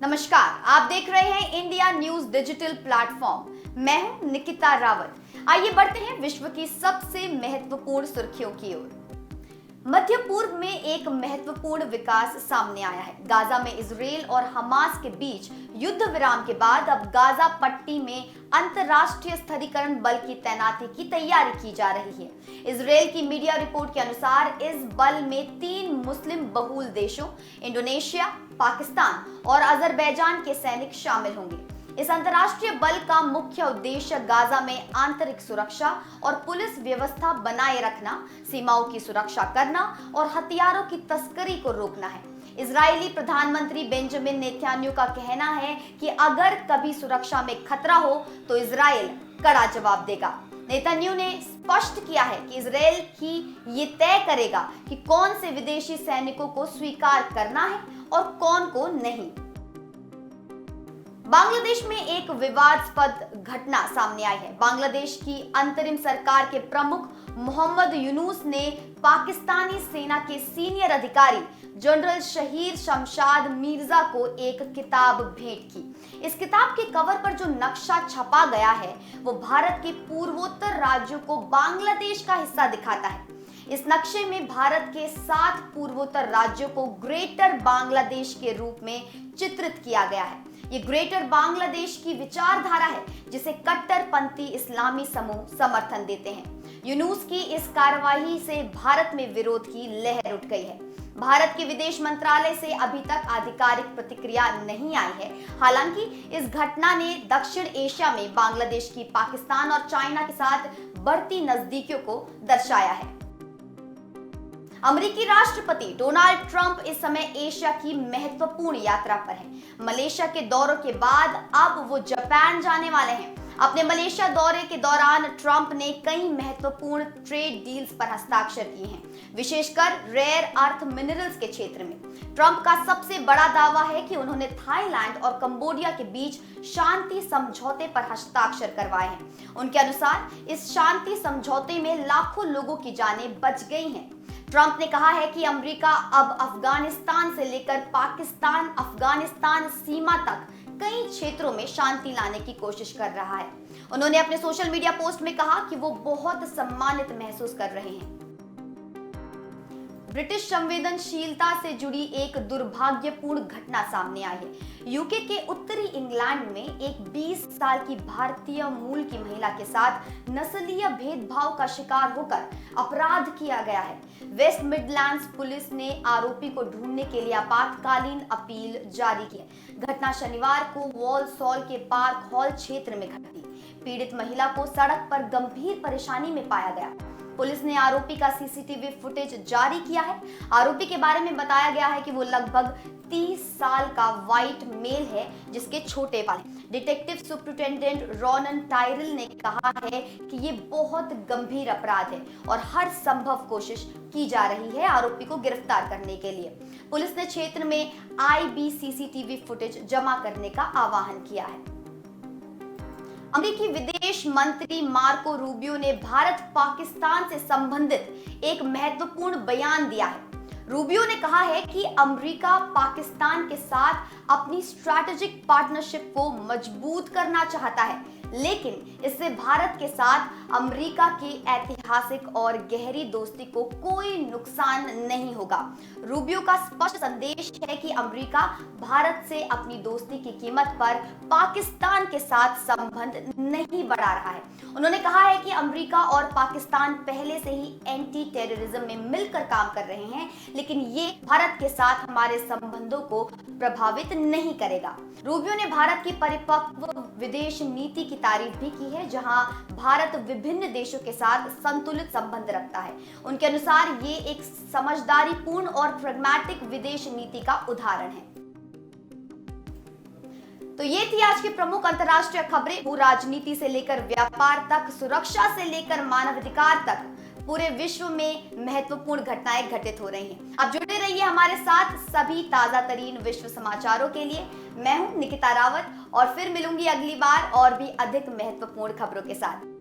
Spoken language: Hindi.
नमस्कार, आप देख रहे हैं इंडिया न्यूज डिजिटल प्लेटफॉर्म। मैं हूं निकिता रावत। आइए बढ़ते हैं विश्व की सबसे महत्वपूर्ण सुर्खियों की ओर। मध्य पूर्व में एक महत्वपूर्ण विकास सामने आया है। गाजा में इजराइल और हमास के बीच युद्ध विराम के बाद अब गाजा पट्टी में अंतर्राष्ट्रीय स्थिरीकरण बल की तैनाती की तैयारी की जा रही है। इजराइल की मीडिया रिपोर्ट के अनुसार इस बल में 3 मुस्लिम बहुल देशों इंडोनेशिया, पाकिस्तान और अजरबैजान के सैनिक शामिल होंगे। इस अंतर्राष्ट्रीय बल का मुख्य उद्देश्य गाजा में आंतरिक सुरक्षा और पुलिस व्यवस्था बनाए रखना, सीमाओं की सुरक्षा करना और हथियारों की तस्करी को रोकना है। इजरायली प्रधानमंत्री बेंजामिन नेतन्याहू का कहना है कि अगर कभी सुरक्षा में खतरा हो तो इजराइल कड़ा जवाब देगा। नेतन्याहू ने स्पष्ट किया है कि इजराइल ही ये तय करेगा कि कौन से विदेशी सैनिकों को स्वीकार करना है और कौन को नहीं। बांग्लादेश में एक विवादास्पद घटना सामने आई है। बांग्लादेश की अंतरिम सरकार के प्रमुख मोहम्मद यूनुस ने पाकिस्तानी सेना के सीनियर अधिकारी जनरल शहीर शमशाद मिर्जा को एक किताब भेंट की। इस किताब के कवर पर जो नक्शा छपा गया है वो भारत के पूर्वोत्तर राज्यों को बांग्लादेश का हिस्सा दिखाता है। इस नक्शे में भारत के 7 पूर्वोत्तर राज्यों को ग्रेटर बांग्लादेश के रूप में चित्रित किया गया है। ये ग्रेटर बांग्लादेश की विचारधारा है जिसे कट्टरपंथी इस्लामी समूह समर्थन देते हैं। यूनुस की इस कार्रवाई से भारत में विरोध की लहर उठ गई है। भारत के विदेश मंत्रालय से अभी तक आधिकारिक प्रतिक्रिया नहीं आई है। हालांकि इस घटना ने दक्षिण एशिया में बांग्लादेश की पाकिस्तान और चाइना के साथ बढ़ती नजदीकियों को दर्शाया है। अमेरिकी राष्ट्रपति डोनाल्ड ट्रंप इस समय एशिया की महत्वपूर्ण यात्रा पर हैं। मलेशिया के दौरे के बाद अब वो जापान जाने वाले हैं। अपने मलेशिया दौरे के दौरान ट्रंप ने कई महत्वपूर्ण ट्रेड डील्स पर हस्ताक्षर किए हैं, विशेषकर रेयर अर्थ मिनरल्स के क्षेत्र में। ट्रंप का सबसे बड़ा दावा है कि उन्होंने थाईलैंड और कंबोडिया के बीच शांति समझौते पर हस्ताक्षर करवाए हैं। उनके अनुसार इस शांति समझौते में लाखों लोगों की जानें बच गई हैं। ट्रंप ने कहा है कि अमेरिका अब अफगानिस्तान से लेकर पाकिस्तान अफगानिस्तान सीमा तक कई क्षेत्रों में शांति लाने की कोशिश कर रहा है। उन्होंने अपने सोशल मीडिया पोस्ट में कहा कि वो बहुत सम्मानित महसूस कर रहे हैं। ब्रिटिश संवेदनशीलता से जुड़ी एक दुर्भाग्यपूर्ण घटना सामने आई है। यूके के उत्तरी इंग्लैंड में एक 20 साल की भारतीय मूल की महिला के साथ नस्लीय भेदभाव का शिकार होकर अपराध किया गया है। वेस्ट मिडलैंड्स पुलिस ने आरोपी को ढूंढने के लिए आपातकालीन अपील जारी की है। घटना शनिवार को वॉलसॉल के पार्क हॉल क्षेत्र में घटी। पीड़ित महिला को सड़क पर गंभीर परेशानी में पाया गया। पुलिस ने आरोपी का सीसीटीवी फुटेज जारी किया है। आरोपी के बारे में बताया गया है कि वो लगभग 30 साल का व्हाइट मेल है जिसके छोटे बाल हैं। डिटेक्टिव सुपरिटेंडेंट रॉनन टायरल ने कहा है कि ये बहुत गंभीर अपराध है और हर संभव कोशिश की जा रही है आरोपी को गिरफ्तार करने के लिए। पुलिस ने क्षेत्र में आईबी सीसीटीवी फुटेज जमा करने का आह्वान किया है। अमेरिकी विदेश मंत्री मार्को रूबियो ने भारत पाकिस्तान से संबंधित एक महत्वपूर्ण बयान दिया है। रूबियो ने कहा है कि अमेरिका पाकिस्तान के साथ अपनी स्ट्रैटेजिक पार्टनरशिप को मजबूत करना चाहता है, लेकिन इससे भारत के साथ अमेरिका की ऐतिहासिक और गहरी दोस्ती को कोई नुकसान नहीं होगा। रूबियो का स्पष्ट संदेश है कि अमेरिका भारत से अपनी दोस्ती की कीमत पर पाकिस्तान के साथ संबंध नहीं बढ़ा रहा है। उन्होंने कहा है कि अमेरिका और पाकिस्तान पहले से ही एंटी टेररिज्म में मिलकर काम कर रहे हैं, लेकिन ये भारत के साथ हमारे संबंधों को प्रभावित नहीं करेगा। रूबियो ने भारत की परिपक्व विदेश नीति की तारीफ भी की है, जहां भारत विभिन्न देशों के साथ संतुलित संबंध रखता है। उनके अनुसार ये एक समझदारीपूर्ण और प्रैग्मैटिक विदेश नीति का उदाहरण है। तो ये थी आज की प्रमुख अंतर्राष्ट्रीय खबरें। भू राजनीति से लेकर व्यापार तक, सुरक्षा से लेकर मानवाधिकार तक पूरे विश्व में महत्वपूर्ण घटनाएं घटित हो रही हैं। आप जुड़े रहिए हमारे साथ सभी ताजा तरीन विश्व समाचारों के लिए। मैं हूं निकिता रावत और फिर मिलूंगी अगली बार और भी अधिक महत्वपूर्ण खबरों के साथ।